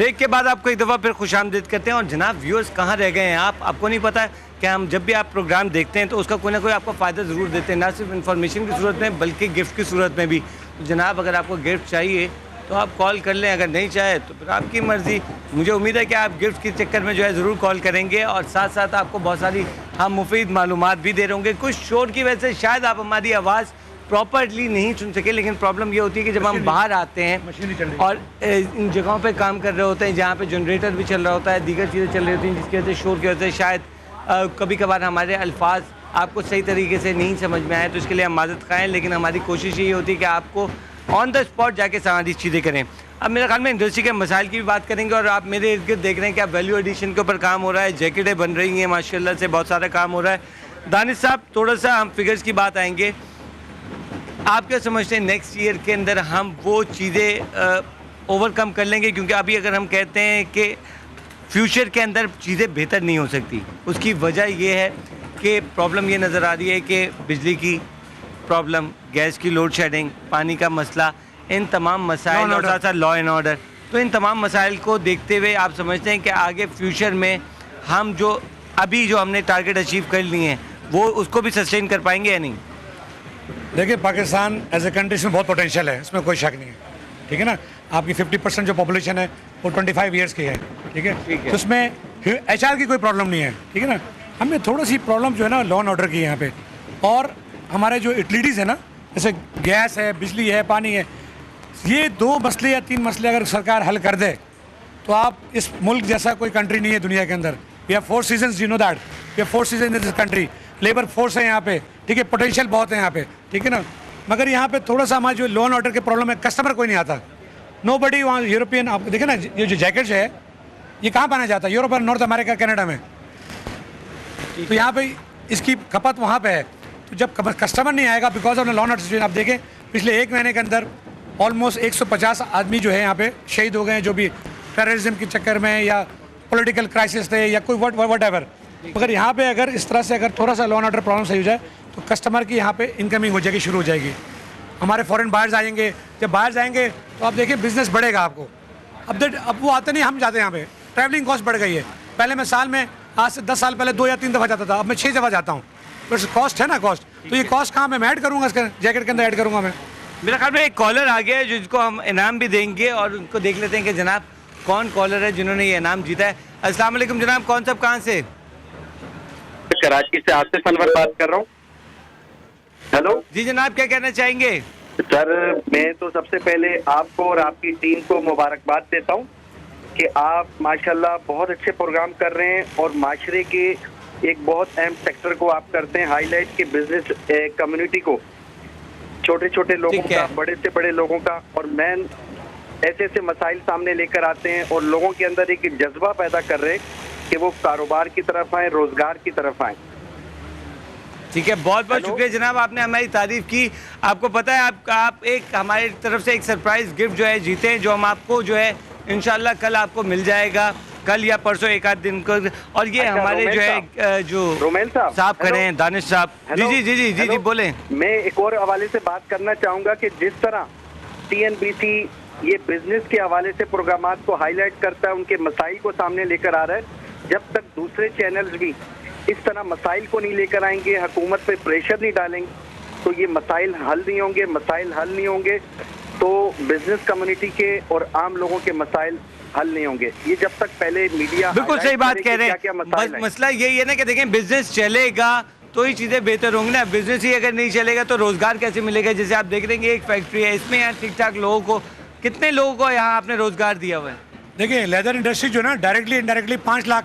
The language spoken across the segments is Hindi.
ब्रेक के बाद आपको एक दफ़ा फिर खुशामदीद करते हैं। और जनाब व्यूअर्स कहाँ रह गए हैं आपको नहीं पता है कि हम जब भी आप प्रोग्राम देखते हैं तो उसका कोई ना कोई आपको फ़ायदा ज़रूर देते हैं, ना सिर्फ इन्फॉर्मेशन की सूरत में बल्कि गिफ्ट की सूरत में भी। तो जनाब अगर आपको गिफ्ट चाहिए तो आप कॉल कर लें, अगर नहीं चाहे तो फिर आपकी मर्ज़ी। मुझे उम्मीद है कि आप गिफ्ट के चक्कर में जो है ज़रूर कॉल करेंगे और साथ साथ आपको बहुत सारी हम मुफीद मालूमात भी दे रहे होंगे। कुछ शोर की वजह से शायद आप हमारी आवाज़ प्रॉपरली नहीं सुन सके, लेकिन प्रॉब्लम ये होती है कि जब हम बाहर आते हैं और इन जगहों पे काम कर रहे होते हैं जहाँ पे जनरेटर भी चल रहा होता है, दीगर चीज़ें चल रही होती हैं, जिसकी वजह से शोर की वजह से शायद कभी कभार हमारे अल्फाज आपको सही तरीके से नहीं समझ में आए, तो इसके लिए हम माज़रत खाएँ। लेकिन हमारी कोशिश यही होती है कि आपको ऑन द स्पॉट जाके सारी चीज़ें करें। अब मेरे ख्याल में इंडस्ट्री के मसाइल की भी बात करेंगे और आप मेरे इर्द गिर्द देख रहे हैं कि आप वैल्यू एडिशन के ऊपर काम हो रहा है, जैकेटें बन रही हैं माशाल्लाह से, बहुत सारा काम हो रहा है। दानिश साहब थोड़ा सा हम फिगर्स की बात आएंगे, आप क्या समझते हैं नेक्स्ट ईयर के अंदर हम वो चीज़ें ओवरकम कर लेंगे? क्योंकि अभी अगर हम कहते हैं कि फ्यूचर के अंदर चीज़ें बेहतर नहीं हो सकती, उसकी वजह ये है कि प्रॉब्लम ये नज़र आ रही है कि बिजली की प्रॉब्लम, गैस की लोड शेडिंग, पानी का मसला, इन तमाम मसाइल और साथ साथ लॉ एंड ऑर्डर। तो इन तमाम मसाइल को देखते हुए आप समझते हैं कि आगे फ्यूचर में हम जो अभी जो हमने टारगेट अचीव कर लिए हैं वो उसको भी सस्टेन कर पाएंगे या नहीं? देखिए, पाकिस्तान एज ए कंट्री में बहुत पोटेंशियल है, इसमें कोई शक नहीं है, ठीक है ना। आपकी 50% जो पॉपुलेशन है वो 25 ईयर्स की है, ठीक है। तो उसमें HR की कोई प्रॉब्लम नहीं है, ठीक है ना। हमें थोड़ी सी प्रॉब्लम जो है ना लॉ एंड ऑर्डर की है यहाँ पे, और हमारे जो यूटिलिटीज़ है ना, जैसे गैस है, बिजली है, पानी है, ये 2 मसले या 3 मसले अगर सरकार हल कर दे तो आप इस मुल्क जैसा कोई कंट्री नहीं है दुनिया के अंदर। We have 4 seasons, you know that, we have 4 season in this country. Labour force है यहाँ पे, ठीक है, पोटेंशियल बहुत है यहाँ पे, ठीक है ना। मगर यहाँ पे थोड़ा सा हमारा जो लॉ एंड ऑर्डर के प्रॉब्लम है, कस्टमर कोई नहीं आता, नो बडी। वहाँ यूरोपियन, आप देखें ना, ये जो जैकेट्स है ये कहाँ पहना जाता है? यूरोप और नॉर्थ अमेरिका, कनाडा में। तो यहाँ पे इसकी खपत वहाँ पे है। तो जब कस्टमर नहीं आएगा because of law and order situation, आप देखें पिछले 1 महीने के अंदर ऑलमोस्ट 150 आदमी जो है यहाँ पे शहीद हो गए हैं, जो भी टेररिज्म के चक्कर में या पॉलिटिकल क्राइसिस थे या कोई वट एवर। मगर यहाँ पे अगर इस तरह से अगर थोड़ा सा लॉ एंड ऑर्डर प्रॉब्लम सही हो जाए तो कस्टमर की यहाँ पे इनकमिंग हो जाएगी, शुरू हो जाएगी। हमारे फॉरेन बायर्स आएंगे, जब बाहर जाएंगे तो आप देखिए बिजनेस बढ़ेगा आपको। अब वो आते नहीं, हम जाते हैं यहाँ पे। ट्रैवलिंग कॉस्ट बढ़ गई है। पहले मैं साल में, आज से 10 साल पहले 2 या 3 दफ़ा जाता था, अब मैं 6 दफ़ा जाता हूँ। तो कॉस्ट है ना, कॉस्ट। तो ये कॉस्ट कहाँ मैं ऐड करूँगा, इसके जैकेट के अंदर ऐड करूँगा मैं। मेरा ख्याल में एक कॉलर आ गया है जिसको हम इनाम भी देंगे और उनको देख लेते हैं कि जनाब कौन कॉलर है जिन्होंने ये इनाम जीता है। अस्सलाम वालेकुम जनाब, कौन सब कहाँ से? कराची से आसिफ अनवर बात कर रहा हूँ। हेलो जी जनाब, क्या कहना चाहेंगे? सर, मैं तो सबसे पहले आपको और आपकी टीम को मुबारकबाद देता हूँ कि आप माशाल्लाह बहुत अच्छे प्रोग्राम कर रहे हैं और माशरे के एक बहुत अहम सेक्टर को आप करते हैं हाईलाइट, के बिजनेस कम्युनिटी को, छोटे छोटे लोगों का, बड़े से बड़े लोगों का, और मैन ऐसे ऐसे मसाइल सामने लेकर आते हैं और लोगों के अंदर एक जज्बा पैदा कर रहे हैं कि वो कारोबार की तरफ आए, रोजगार की तरफ आए। ठीक है, बहुत बहुत शुक्रिया जनाब, आपने हमारी तारीफ की। आपको पता है आप एक हमारी तरफ से एक सरप्राइज गिफ्ट जो है जीते हैं, जो हम आपको जो है इंशाल्लाह कल आपको मिल जाएगा, कल या परसों एक आध दिन को। और ये हमारे जो है जो रोमेल साहब खड़े हैं, दानिश साहब। जी जी जी जी जी जी बोले। मैं एक और हवाले से बात करना चाहूँगा कि जिस तरह TNBC ये बिजनेस के हवाले से प्रोग्रामात को हाईलाइट करता है, उनके मसाइल को सामने लेकर आ रहा है, जब तक दूसरे चैनल्स भी इस तरह मसाइल को नहीं लेकर आएंगे, हुकूमत पे प्रेशर नहीं डालेंगे, तो ये मसाइल हल नहीं होंगे। मसाइल हल नहीं होंगे तो बिजनेस कम्युनिटी के और आम लोगों के मसाइल हल नहीं होंगे। ये जब तक पहले मीडिया, बिल्कुल सही बात कह रहे हैं। मसला यही है ना कि देखें, बिजनेस चलेगा तो ही चीज़ें बेहतर होंगी ना। बिजनेस ही अगर नहीं चलेगा तो रोजगार कैसे मिलेगा? जैसे आप देख रहे हैं एक फैक्ट्री है, इसमें यहाँ ठीक ठाक लोगों को, कितने लोगों को यहाँ आपने रोजगार दिया हुआ है? देखिए, लेदर इंडस्ट्री जो ना डायरेक्टली इनडायरेक्टली 5 लाख,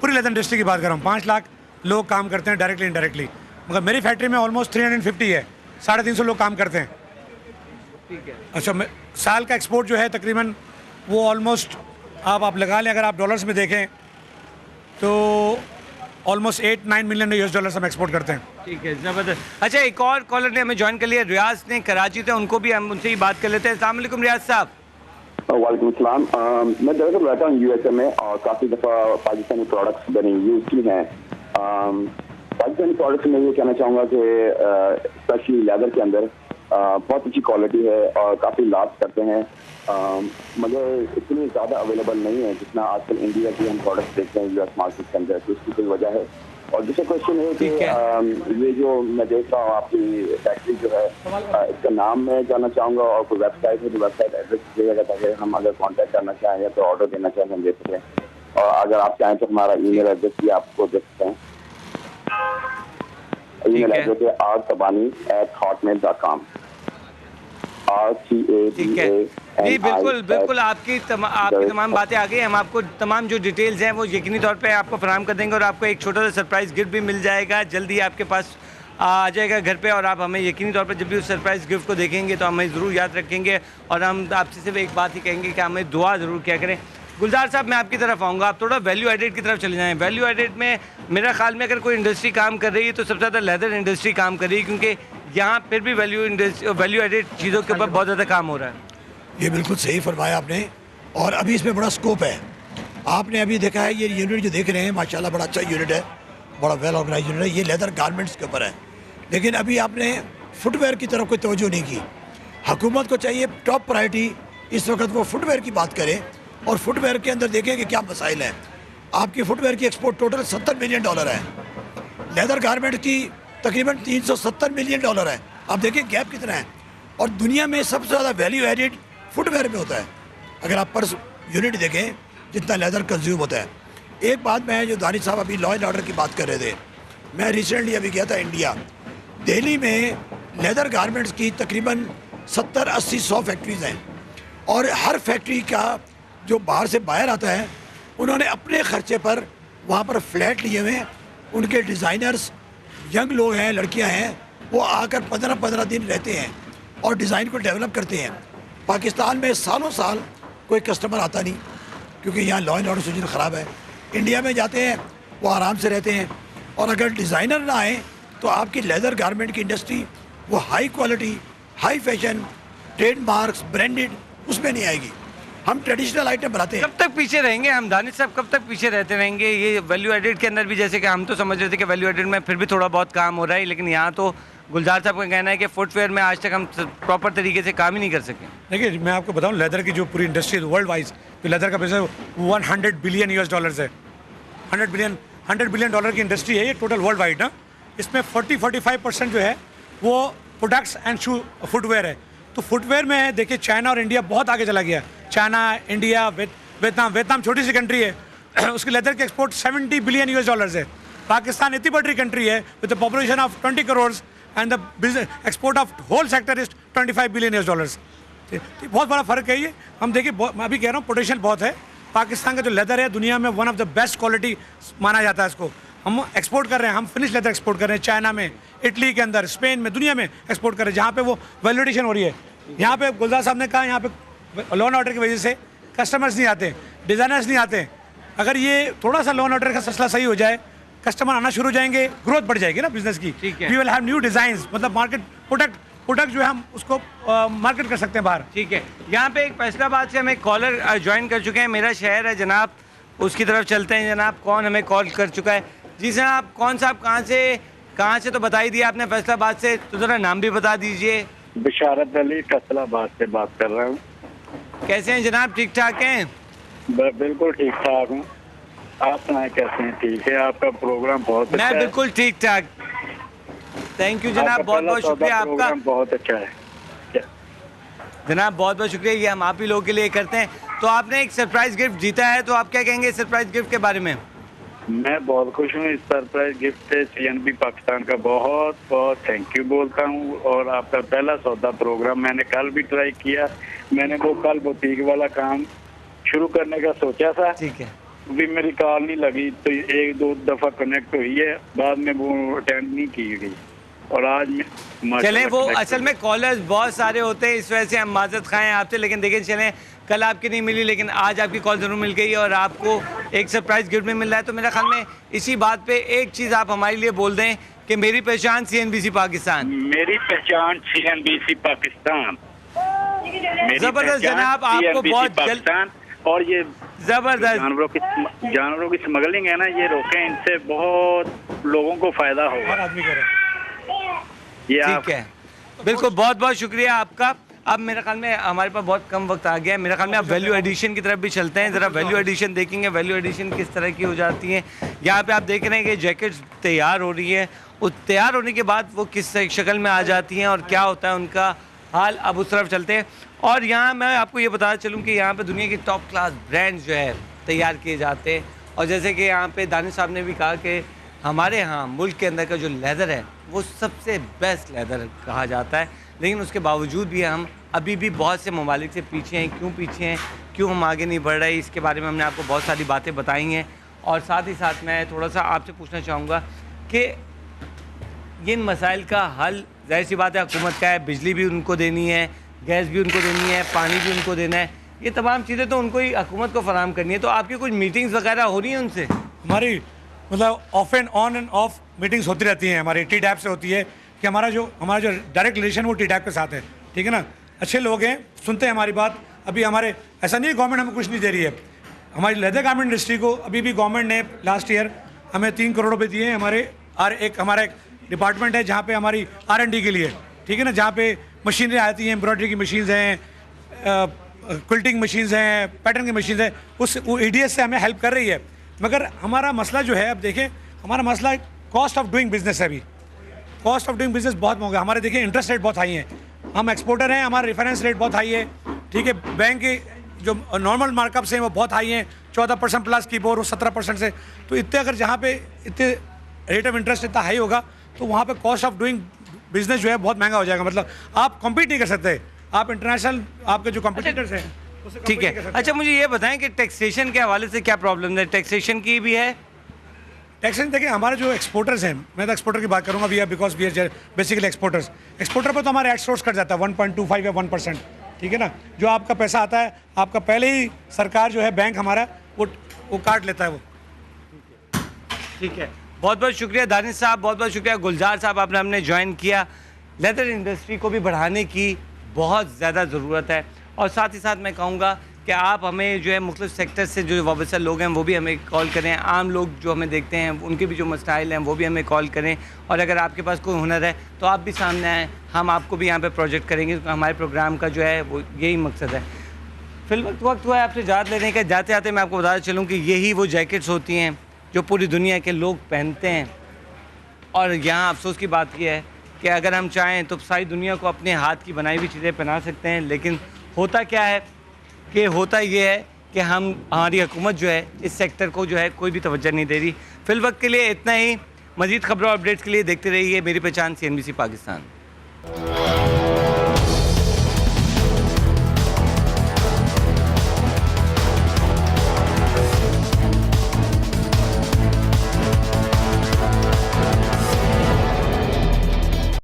पूरी लेदर इंडस्ट्री की बात कर रहा हूँ, 5 लाख लोग काम करते हैं डायरेक्टली इनडायरेक्टली। मगर मेरी फैक्ट्री में ऑलमोस्ट 350 है, 350 लोग काम करते हैं। ठीक है। अच्छा, साल का एक्सपोर्ट जो है तकरीबन वो ऑलमोस्ट आप लगा लें, अगर आप डॉलर्स में देखें तो ऑलमोस्ट 8-9 मिलियन US डॉलर्स हम एक्सपोर्ट करते हैं। ठीक है, ज़बरदस्त। अच्छा, एक और कॉलर ने हमें ज्वाइन कर लिया, रियाज ने, कराची से, उनको भी हम उनसे ही बात कर लेते हैं। अस्सलाम वालेकुम रियाज साहब। वालेकुम सलाम। मैं दरअसल रहता हूँ USA में और काफ़ी दफ़ा पाकिस्तानी प्रोडक्ट्स मैंने यूज़ की हैं। पाकिस्तानी प्रोडक्ट्स में ये कहना चाहूँगा कि स्पेशली लेदर के अंदर बहुत अच्छी क्वालिटी है और काफ़ी लाभ करते हैं। मगर इतनी ज़्यादा अवेलेबल नहीं है जितना आजकल इंडिया की हम प्रोडक्ट्स देखते हैं यूएस मार्केट के अंदर, तो इसकी कोई वजह है। और दूसरा क्वेश्चन है कि ये जो मैं देख रहा हूँ आपकी फैक्ट्री जो है, इसका नाम मैं जानना चाहूँगा, और कोई वेबसाइट है तो वेबसाइट एड्रेस दीजिएगा ताकि हम अगर कांटेक्ट करना चाहें या तो ऑर्डर देना चाहें हम दे सकें, और अगर आप चाहें तो हमारा ईमेल एड्रेस भी आपको दे सकते हैं। ईमेल एड्रेस है rtabani@hotmail.com। ठीक है जी, बिल्कुल बिल्कुल आपकी तमाम बातें आ गई। हम आपको तमाम जो डिटेल्स हैं वो यकीनी तौर पे आपको फराहम कर देंगे, और आपको एक छोटा सा सरप्राइज़ गिफ्ट भी मिल जाएगा, जल्दी आपके पास आ जाएगा घर पे। और आप हमें यकीनी तौर पे जब भी उस सरप्राइज़ गिफ्ट को देखेंगे तो हमें ज़रूर याद रखेंगे, और हम आपसे सिर्फ एक बात ही कहेंगे कि हमें दुआ ज़रूर किया करें। गुलजार साहब, मैं आपकी तरफ आऊँगा, आप थोड़ा वैल्यू एडेड की तरफ चले जाएँ। वैल्यू एडेड में मेरा ख्याल में अगर कोई इंडस्ट्री काम कर रही है तो सबसे ज़्यादा लेदर इंडस्ट्री काम कर रही है, क्योंकि यहाँ फिर भी वैल्यू एडेड चीज़ों के ऊपर बहुत ज़्यादा काम हो रहा है। ये बिल्कुल सही फरमाया आपने, और अभी इसमें बड़ा स्कोप है। आपने अभी देखा है ये यूनिट जो देख रहे हैं माशाल्लाह बड़ा अच्छा यूनिट है, बड़ा वेल ऑर्गेनाइज यूनिट है। ये लेदर गारमेंट्स के ऊपर है, लेकिन अभी आपने फुटवेयर की तरफ कोई तवज्जो नहीं की। हुकूमत को चाहिए टॉप प्रायोरिटी इस वक्त वो फुटवेयर की बात करें, और फुटवेयर के अंदर देखें कि क्या मसाइल हैं। आपकी फुटवेयर की एक्सपोर्ट टोटल $70 मिलियन है, लेदर गारमेंट की तकरीबन $370 मिलियन है। आप देखिए गैप कितना है, और दुनिया में सबसे ज़्यादा वैल्यू एडिड फुटवेयर में होता है। अगर आप पर यूनिट देखें जितना लेदर कंज्यूम होता है। एक बात मैं, जो दानिश साहब अभी लॉ एंड ऑर्डर की बात कर रहे थे, मैं रिसेंटली अभी गया था इंडिया। दिल्ली में लेदर गारमेंट्स की तकरीबन 70, 80, 100 फैक्ट्रीज़ हैं, और हर फैक्ट्री का जो बाहर से बाहर आता है उन्होंने अपने खर्चे पर वहाँ पर फ्लैट लिए हुए हैं। उनके डिज़ाइनर्स यंग लोग हैं, लड़कियाँ हैं, वो आकर 15-15 दिन रहते हैं और डिज़ाइन को डेवलप करते हैं। पाकिस्तान में सालों साल कोई कस्टमर आता नहीं, क्योंकि यहाँ लॉ एंड ऑर्डर सिचुएशन ख़राब है। इंडिया में जाते हैं वो आराम से रहते हैं, और अगर डिज़ाइनर ना आए तो आपकी लेदर गारमेंट की इंडस्ट्री वो high quality, high fashion, trademarks, branded उसमें नहीं आएगी। हम ट्रेडिशनल आइटम बनाते हैं। कब तक पीछे रहेंगे हम दानिश साहब, कब तक पीछे रहते रहेंगे? ये वैल्यू एडेड के अंदर भी, जैसे कि हम तो समझ रहे थे कि वैल्यू एडेड में फिर भी थोड़ा बहुत काम हो रहा है, लेकिन यहाँ तो गुलजार साहब का कहना है कि फुटवेयर में आज तक हम प्रॉपर तरीके से काम ही नहीं कर सके। देखिए मैं आपको बताऊं, लेदर की जो पूरी इंडस्ट्री वर्ल्ड वाइज जो लेदर का बिजनेस $100 बिलियन है। $100 बिलियन की इंडस्ट्री है ये टोटल वर्ल्ड वाइड ना। इसमें 40-45% जो है वो प्रोडक्ट्स एंड शू फुटवेयर है। तो फुटवेयर में देखिए चाइना और इंडिया बहुत आगे चला गया। चाइना, इंडिया, वियतनाम छोटी सी कंट्री है उसकी लेदर की एक्सपोर्ट $70 बिलियन है। पाकिस्तान इतनी बड़ी कंट्री है with the population of 20 crore and the business export of whole sector is $25 billion. तो बहुत बड़ा फ़र्क है ये। हम देखिए, मैं अभी कह रहा हूँ पोटेंशियल बहुत है। पाकिस्तान का जो लेदर है दुनिया में one of the best quality माना जाता है इसको। हम एक्सपोर्ट कर रहे हैं, हम फिनिश लेदर एक्सपोर्ट कर रहे हैं चाइना में, इटली के अंदर, स्पेन में, दुनिया में एक्सपोर्ट कर रहे हैं, जहाँ पे वो वैल्यूडेशन हो रही है। यहाँ पे गुलजार साहब ने कहा यहाँ पे लॉ एंड ऑर्डर की वजह से कस्टमर्स नहीं आते, डिज़ाइनर्स नहीं आते। अगर ये थोड़ा सा लॉ एंड ऑर्डर का सिलसिला सही हो जाए, कस्टमर आना शुरू हो जाएंगे, ग्रोथ बढ़ जाएगी ना बिजनेस की। We will have new designs, मतलब मार्केट प्रोडक्ट जो है हम उसको मार्केट कर सकते हैं बाहर। ठीक है, यहाँ पे एक फैसलाबाद से हमें कॉलर ज्वाइन कर चुके हैं। मेरा शहर है जनाब, उसकी तरफ चलते हैं। जनाब कौन हमें कॉल कर चुका है? जी साहब, कौन साहब, कहाँ से तो बता ही दिया आपने, फैसलाबाद से, तो ज़रा नाम भी बता दीजिए। बिशारत अली फैसलाबाद से बात कर रहा हूँ। कैसे हैं जनाब, ठीक ठाक हैं? बिल्कुल ठीक ठाक हूँ, आप सुनाएं कैसे हैं? ठीक है, आपका प्रोग्राम बहुत अच्छा है। मैं बिल्कुल ठीक ठाक, थैंक यू जनाब, बहुत बहुत शुक्रिया आपका, बहुत अच्छा है जनाब, बहुत बहुत शुक्रिया। ये हम आप ही लोगों के लिए करते हैं। तो आपने एक सरप्राइज गिफ्ट जीता है, तो आप क्या कहेंगे सरप्राइज गिफ्ट के बारे में? मैं बहुत खुश हूँ इस सरप्राइज गिफ्ट से। CNB पाकिस्तान का बहुत बहुत थैंक यू बोलता हूँ। और आपका पहला सौदा प्रोग्राम मैंने कल भी ट्राई किया। मैंने वो कल बुटीक वाला काम शुरू करने का सोचा था, ठीक है, भी मेरी कॉल नहीं लगी, तो 1-2 दफ़ा कनेक्ट हुई है, बाद में वो अटेंड नहीं की गई। और आज में चलें, वो असल में कॉलर्स बहुत सारे होते हैं, इस वजह से हम माजरत खाएँ आपसे, लेकिन देखिए चलें, कल आपकी नहीं मिली लेकिन आज आपकी कॉल ज़रूर मिल गई और आपको एक सरप्राइज़ गिफ्ट में मिल रहा है। तो मेरा ख्याल में इसी बात पे एक चीज़ आप हमारे लिए बोल दें कि मेरी पहचान CNBC पाकिस्तान। मेरी पहचान CNBC पाकिस्तान। ज़बरदस्त जनाब, आपको बहुत जल्द, और ये ज़बरदस्त जानवरों की स्मगलिंग है ना, ये रोकें, इनसे बहुत लोगों को फ़ायदा होगा। ठीक है, बिल्कुल, बहुत बहुत शुक्रिया आपका। अब मेरे ख्याल में हमारे पास बहुत कम वक्त आ गया है, मेरे ख्याल में आप वैल्यू एडिशन की तरफ भी चलते हैं, ज़रा वैल्यू एडिशन देखेंगे, वैल्यू एडिशन किस तरह की हो जाती है। यहाँ पे आप देख रहे हैं कि जैकेट्स तैयार हो रही है, वो तैयार होने के बाद वो किस शक्ल में आ जाती हैं और क्या होता है उनका हाल। अब उस तरफ चलते हैं। और यहाँ मैं आपको ये बताना चलूँ कि यहाँ पे दुनिया की टॉप क्लास ब्रांड्स जो है तैयार किए जाते हैं। और जैसे कि यहाँ पे दानिश साहब ने भी कहा कि हमारे यहाँ मुल्क के अंदर का जो लेदर है वो सबसे बेस्ट लेदर कहा जाता है, लेकिन उसके बावजूद भी हम अभी भी बहुत से ममालिक से पीछे हैं। क्यों पीछे हैं, क्यों हम आगे नहीं बढ़ रहे, इसके बारे में हमने आपको बहुत सारी बातें बताई हैं। और साथ ही साथ मैं थोड़ा सा आपसे पूछना चाहूँगा कि इन मसाइल का हल ज़ाहिर सी बात है हुकूमत का है, बिजली भी उनको देनी है, गैस भी उनको देनी है, पानी भी उनको देना है, ये तमाम चीज़ें तो उनको ही हुकूमत को फराहम करनी है। तो आपकी कुछ मीटिंग्स वगैरह हो रही हैं उनसे? हमारी मतलब of and on end of meetings होती रहती हैं। हमारी टी डैप से होती है कि हमारा जो डायरेक्ट रिलेशन वो टी डैप के साथ है, ठीक है ना। अच्छे लोग हैं, सुनते हैं हमारी बात। अभी हमारे ऐसा नहीं है गवर्नमेंट हमें कुछ नहीं दे रही है। हमारी लेदर गारमेंट इंडस्ट्री को अभी भी गवर्नमेंट ने लास्ट ईयर हमें 3 करोड़ रुपये दिए हैं। हमारा एक डिपार्टमेंट है जहाँ पे हमारी R&D के लिए, ठीक है ना, जहाँ पे मशीनें आती हैं, एम्ब्रॉयडरी की मशीन्स हैं, क्विल्टिंग मशीन्स हैं, पैटर्न की मशीन्स हैं, वो EDS से हमें हेल्प कर रही है। मगर हमारा मसला जो है, अब देखें हमारा मसला कॉस्ट ऑफ डूइंग बिजनेस है। अभी कॉस्ट ऑफ डूइंग बिजनेस बहुत महंगा। हमारे देखिए इंटरेस्ट रेट बहुत हाई है, हम एक्सपोर्टर हैं, हमारा रेफरेंस रेट बहुत हाई है, ठीक है। बैंक के जो नॉर्मल मार्कअप्स हैं वो बहुत हाई हैं, 14% प्लस की बोर 17% से। तो इतने अगर जहाँ पे इतने रेट ऑफ इंटरेस्ट इतना हाई होगा तो वहाँ पे कॉस्ट ऑफ डूइंग बिजनेस जो है बहुत महंगा हो जाएगा। मतलब आप कम्पीट नहीं कर सकते, आप इंटरनेशनल आपके जो कॉम्पिटिटर्स हैं उससे ठीक compete नहीं कर है। सकते। अच्छा मुझे ये बताएं कि टैक्सेशन के हवाले से क्या प्रॉब्लम है? टैक्सेशन की भी है? टैक्सेशन देखिए, हमारे जो एक्सपोर्टर्स हैं, मैं तो एक्सपोर्टर की बात करूँगा, we are because we are basically exporters. Exporter पर तो हमारे एक्सपोर्ट्स कट जाता है 1.25 या 1%, ठीक है ना। जो आपका पैसा आता है आपका पहले ही सरकार जो है बैंक हमारा वो काट लेता है वो। ठीक है, बहुत बहुत शुक्रिया दानिश साहब, बहुत बहुत शुक्रिया गुलजार साहब, आपने हमने ज्वाइन किया। लेदर इंडस्ट्री को भी बढ़ाने की बहुत ज़्यादा ज़रूरत है। और साथ ही साथ मैं कहूँगा कि आप हमें जो है मुख्तलिफ सेक्टर से जो वाबस्ता लोग हैं वो भी हमें कॉल करें, आम लोग जो हमें देखते हैं उनके भी जो मसाइल हैं वो भी हमें कॉल करें। और अगर आपके पास कोई हुनर है तो आप भी सामने आएँ, हम आपको भी यहाँ पे प्रोजेक्ट करेंगे। हमारे प्रोग्राम का जो है वो यही मकसद है। फिलहाल वक्त हुआ है आपसे इजाज़त लेने का। जाते जाते मैं आपको बताना चलूँ कि यही वो जैकेट्स होती हैं जो पूरी दुनिया के लोग पहनते हैं। और यहाँ अफसोस की बात यह है कि अगर हम चाहें तो सारी दुनिया को अपने हाथ की बनाई हुई चीज़ें पहना सकते हैं, लेकिन होता क्या है कि होता ये है कि हमारी हुकूमत जो है इस सेक्टर को जो है कोई भी तवज्जो नहीं दे रही। फिल वक्त के लिए इतना ही। मज़ीद खबरों और अपडेट्स के लिए देखते रहिए मेरी पहचान CNBC पाकिस्तान।